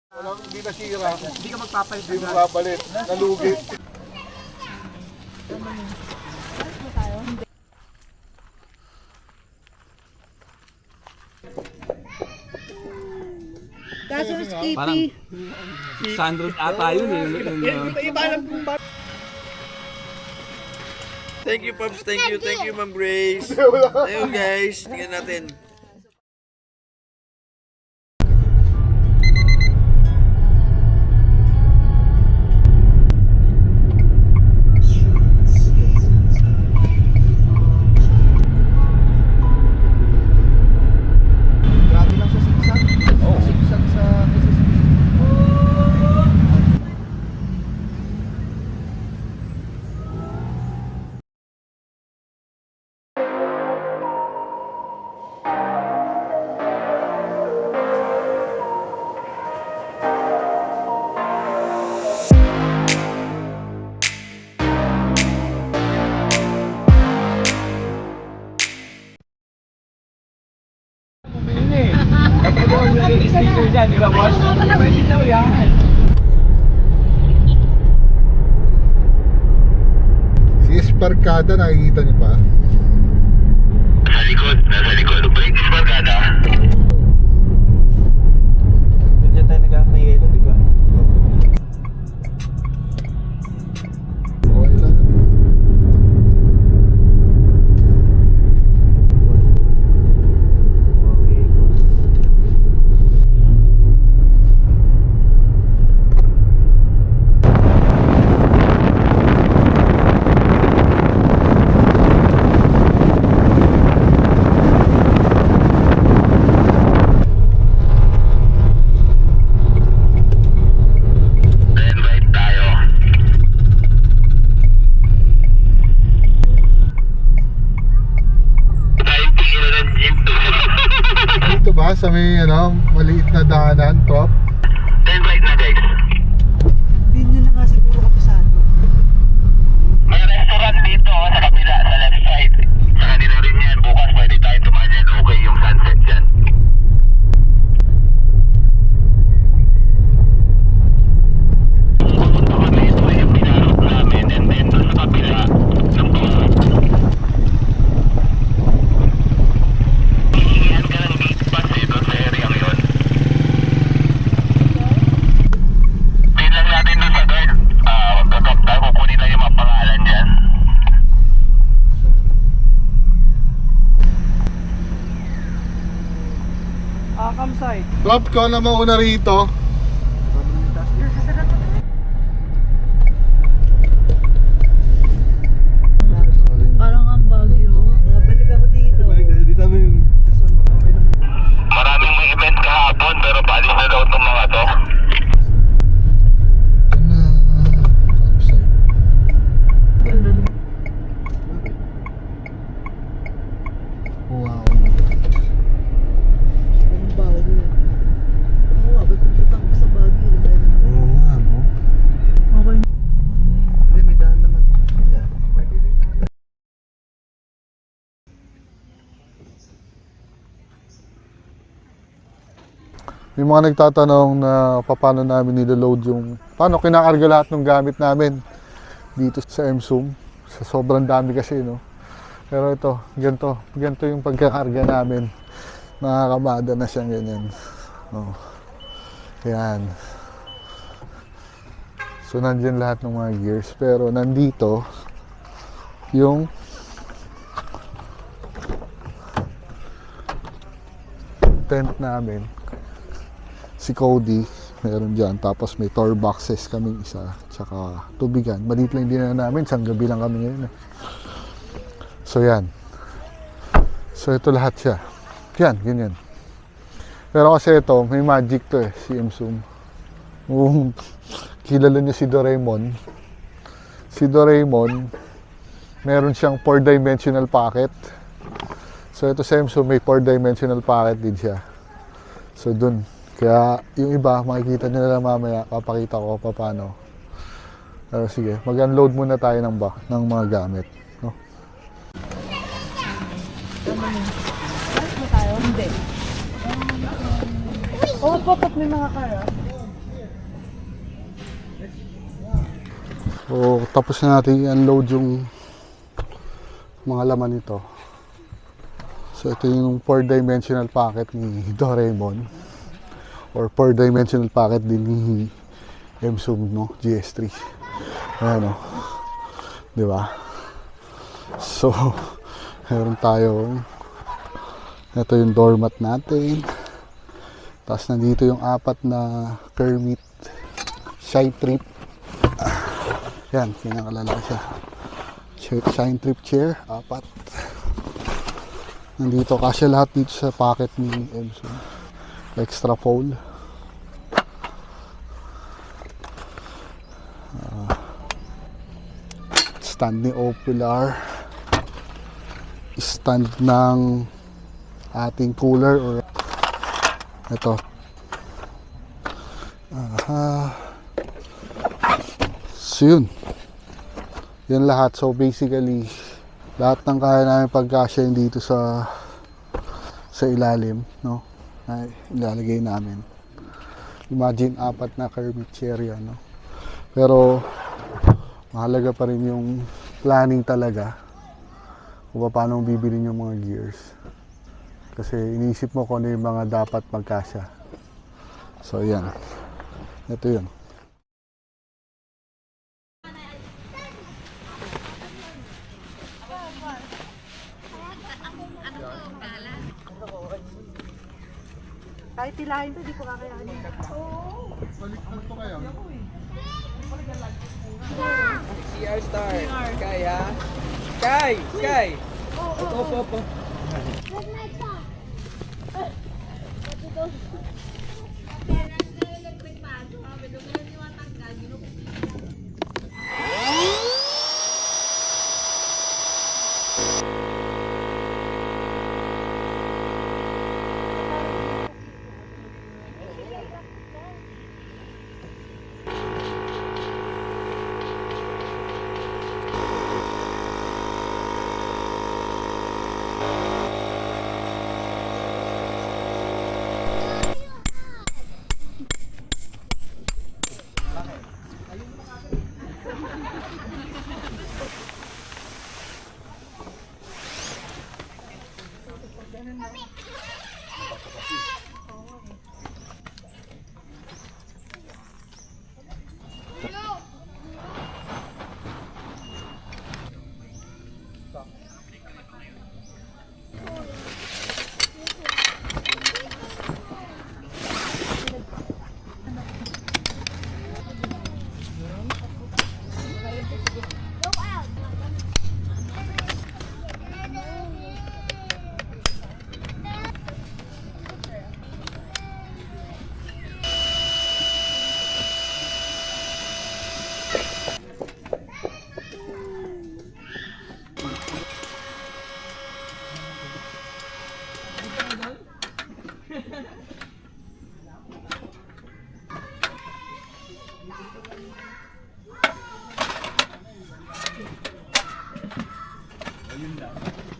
Walang hindi nasira. Hindi ka magpapalit. Hindi mo babalit. Nalugi. Kaso Skippy. Parang Sandro ata yun eh. Iba lang kung ba. Thank you, Pops. Thank you, Ma'am Grace. Ayun, guys. Tingnan natin. Grabe lang sa sigsag. Sigsag sa SSB. Sticker dyan, di ba boss? Pwede daw yan. Si Esparcada, nakikita niyo pa? Nasa likod. Balik is Barkada. Diyan tayo nagkakayelo, di ba? Okay lang. Then right tayo. Tayong tingin ng jeep to. Dito ba sa may maliit na daanan, trop? Then right na, guys. Hindi nyo na nga siguro kapasado. May restaurant dito sa kabila, sa left side. Sa kanila rin yan. Bukas pwede tayo tumaan dyan. Okay yung sunset dyan. Pupunta kami, ito yung pinarok namin. And then doon sa kabila, hihingihan ka ng gate pass doon sa area yun. Pin lang natin doon sa guard. Magkakap tayo, kukunin lang yung mga pangalan dyan. Campsite. Trop, ko na mauna rito. Parang ang Baguio. Balik ako dito. Maraming may event kahapon pero paalis na daw itong mga to. Wow. Ang Baguio. Oo, ba't pupunta ko sa Baguio? Oo nga, no? Okay. Hindi, may daan naman. May mga nagtatanong na paano namin niloload paano kinakarga lahat ng gamit namin dito sa MSUM. Sa sobrang dami kasi, no? Pero ito, ganito yung pagkakarga namin. Nakakamada na siyang ganyan. Oh. Yan. So, nandyan lahat ng mga gears. Pero nandito, yung tent namin. Si Cody, meron dyan. Tapos may tour boxes kami isa. Tsaka tubigan. Maliit lang din na namin. Isang gabi lang kami ngayon. So yan. So ito lahat siya. Yan, ganyan. Pero kasi ito, may magic to si MSUM. Kilala niyo si Doraemon. Si Doraemon, meron siyang 4-dimensional pocket. So ito sa MSUM, may 4-dimensional pocket din siya. So dun. Kaya yung iba, makikita nyo na lang mamaya, papakita ko paano. Pero sige, mag-unload muna tayo ng mga gamit. No? Hindi. Oo, bakit may mga kara? So, tapos na natin i-unload yung mga laman nito. So, ito yung 4-dimensional packet ni Doraemon. Or 4-dimensional packet din ni M-Zoom, no? GS3. Ayan, no? Diba? So, meron tayong ito yung doormat natin. Tapos nandito yung 4 na Kermit Shine Trip. Yan, kinakalalaki siya. Shine Trip chair, 4. Nandito kasi lahat dito sa packet ni Emson. Extra fold. Stand ni Opular. Stand ng ating cooler or ito. So yun. Yan lahat. So basically, lahat ng kaya namin pagkasya dito sa ilalim, no? Ay ilalagay namin. Imagine 4 na Kermit chair yan, no? Pero mahalaga pa rin yung planning talaga kung paano bibilin yung mga gears. Kasi iniisip mo kung ano yung mga dapat magkasya. So yan. Ito yun. Kahit tilahin to, di ko kakayanin. Balik na ito kayo. CR Star. Sky, ha? Sky! Sky! Op.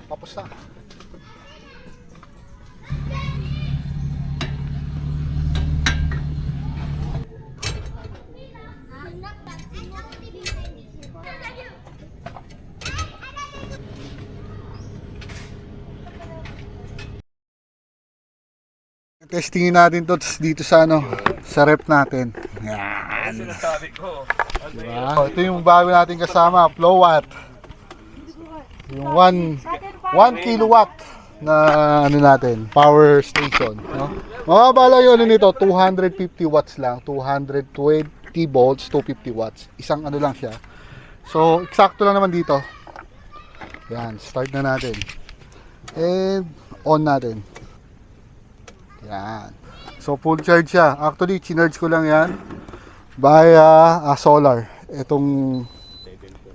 Tapos na. Testingin natin to dito sa sa rep natin. Yan. Sinasabi ko. Diba? Ito yung bago natin kasama, Flow Watt. Yung 1 kilowatt na natin, power station, no? Mababa lang yun nito, 250 watts lang, 220 volts, 250 watts. Isang lang siya. So, eksakto lang naman dito. Yan, start na natin. And on natin. Yan. So, full charge siya. Actually, chinarge ko lang yan via solar. Itong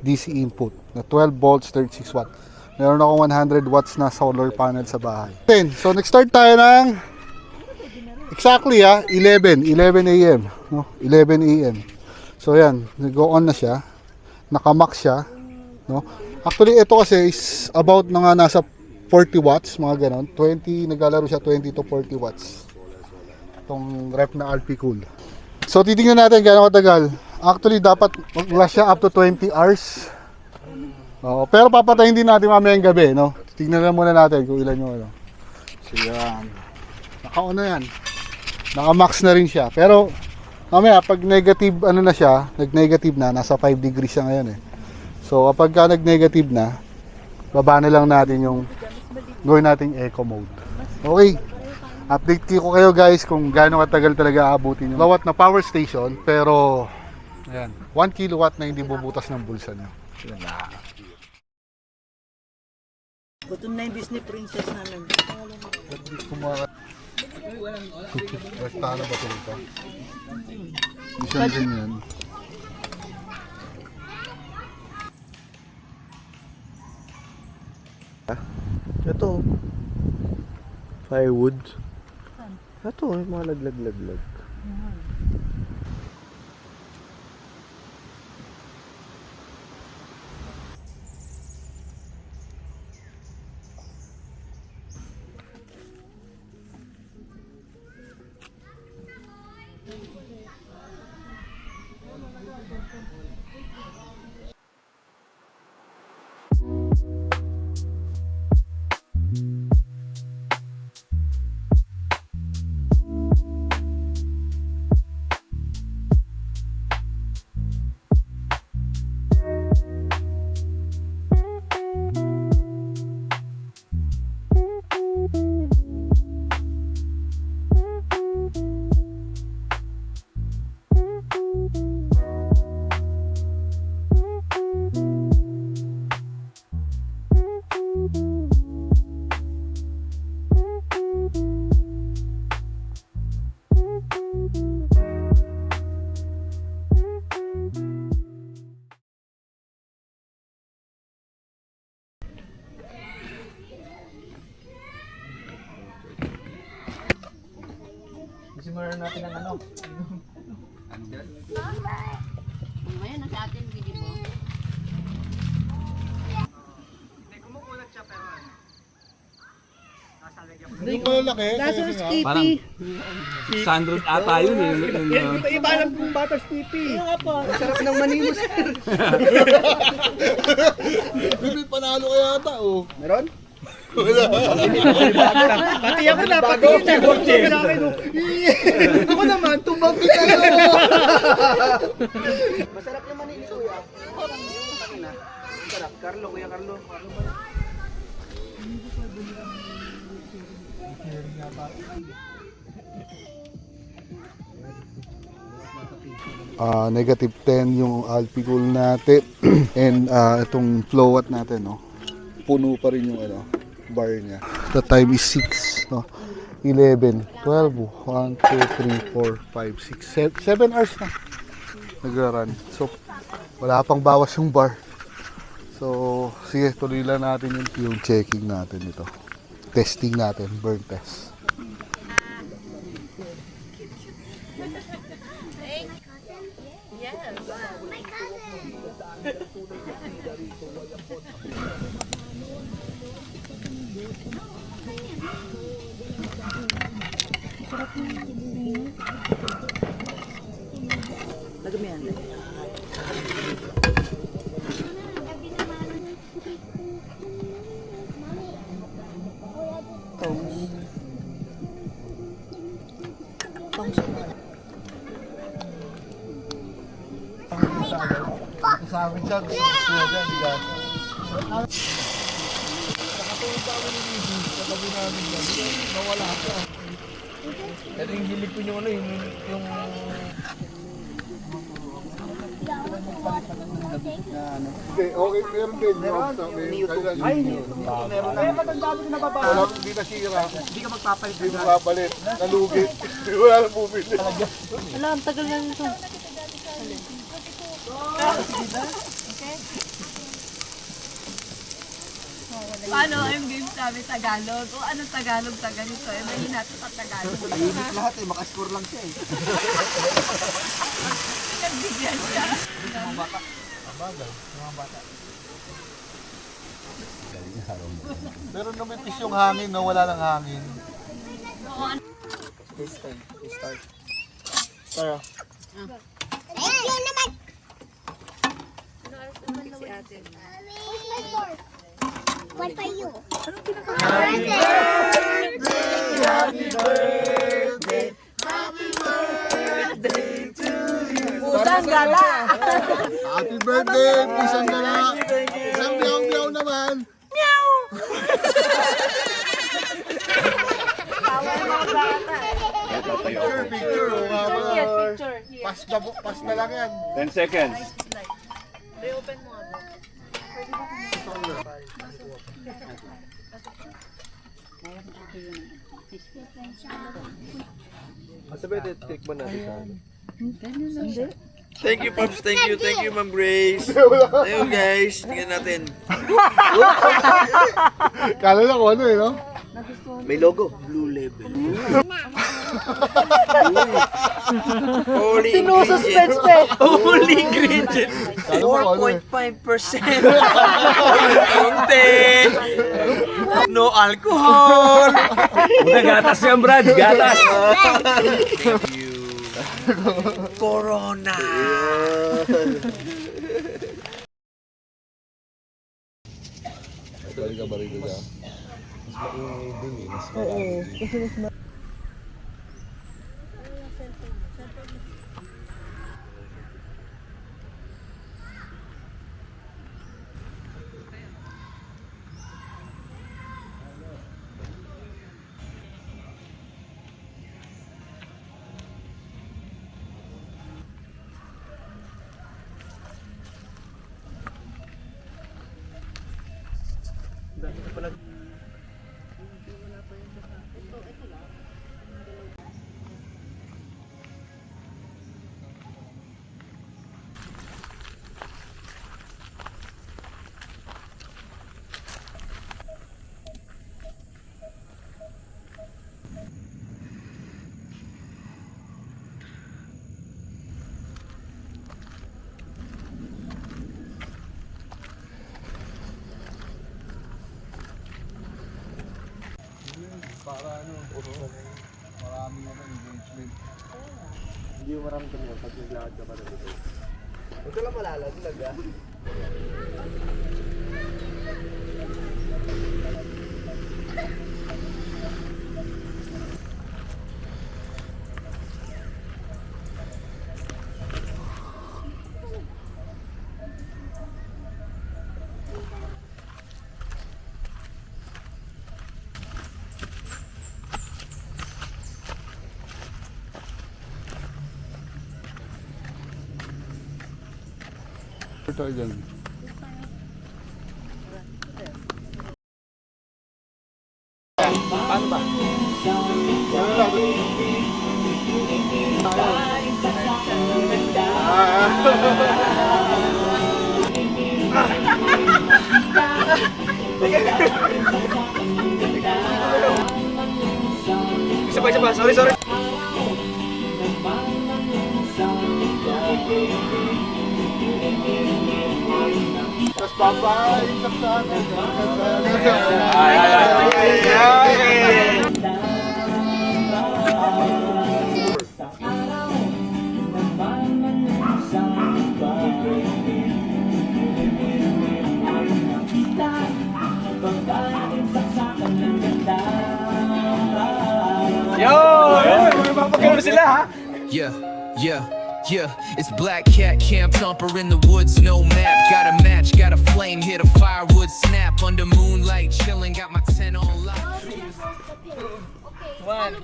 DC input na 12 volts, 36 watt. Meron akong 100 watts na solar panel sa bahay. So, nag-start tayo ng exactly 11 a.m. No? 11 a.m. So, yan. Nag-go on na siya. Naka-max siya. No? Actually, ito kasi is about mga nasa 40 watts, mga ganon. 20, naglalaro siya 20 to 40 watts. Itong rep na RP Cool. So, titingnan natin gano'ng katagal. Actually, dapat mag-last siya up to 20 hours. Oo, pero papatayin din natin mamayang gabi, no? Tignan na muna natin kung ilan yung ano. So, yan. Naka-on na yan. Naka-max na rin siya. Pero, mamaya, pag negative, ano na siya, nag-negative na, nasa 5 degrees siya ngayon eh. So, kapag ka nag-negative na, baba na lang natin yung gawin nating eco mode. Okay. Update ko kayo guys kung gaano katagal talaga aabutin yung bawat na power station. Pero, ayan, 1 kilowatt na hindi bubutas ng bulsa nyo. Yan na. Gutom na yung Disney princess namin. Basta na ba ito rito? Isang ganyan. Ito. Firewood. Ito, yung mga laglag-laglag. Simulan natin ang ano. Ngayon, nasa atin, video mo. Yung malalaki, kasi nga. Parang Sandro ata yun eh. Iba alam kong bata Skippy. Sarap ng manimos. May panalo ka yata, oh. Meron? Pati ako na, pati yun na. Ako naman, tumbang kita. Masarap yung manini, kuya. Masarap. Carlo, kuya Carlo. Negative 10 yung alcohol natin. And itong flow watt natin, no? Puno pa rin yung ano, bar niya. The time is 6, no? 11, 12, 1, 2, 3, 4, 5, 6, 7 hours na nagra-run. So, wala pang bawas yung bar. So, sige, tuloy lang natin yung checking natin ito. Testing natin, burn test. Lagam yan. Sabi siya, gusto niya dyan, di ka? Pero yung hilig ko yung ano, yung Hindi, okay, meron din. Ay, meron na. Kaya matanda ko na baba. wala, hindi nasira. Hindi ka magpapalit. Hindi mapapalit. Nalugit. Wala nang bumili. Wala, ang tagal na nito. Paano yung game sabi Tagalog? O anong Tagalog sa ganito? Eh, may natin sa Tagalog. Lahat eh, makascore lang siya eh. Nagbigyan siya. Pero numitis yung hangin, no? Wala lang hangin. Start. Start. Thank you naman. Si ate. Where's my fork? One for you. Pusang gala! Happy birthday, isang gala. Isang biyaw-biyaw naman. Tawa ng mga bata. Picture. Oo nga pala. Picture. Here. Pas na lang yan. 10 seconds. Reopen mo nga ba? Thank you, Pops. Thank you, Ma'am Grace. Thank you, guys. Tingnan natin. Kala na kung ano eh, no? May logo. Blue Label. Holy ingredient. Holy ingredient. Kala mo kung ano eh. 4.5%. Konti. No alcohol. Una gatas yan, Brad. Gatas. Thank you. Corona. Balik ka. Marami naman engagement. Hindi mo maramdaman pag naglakad ka pa dito. Huwag ka lang malalaglag ah. Ito dyan. Paano ba? Isa pa. Sorry. Tapos papaisak sa akin. Yeah, it's Black Cat Camp Thumper in the woods, no map. Got a match, got a flame, hit a firewood snap. Under moonlight, chilling, got my tent on lock. Okay. One.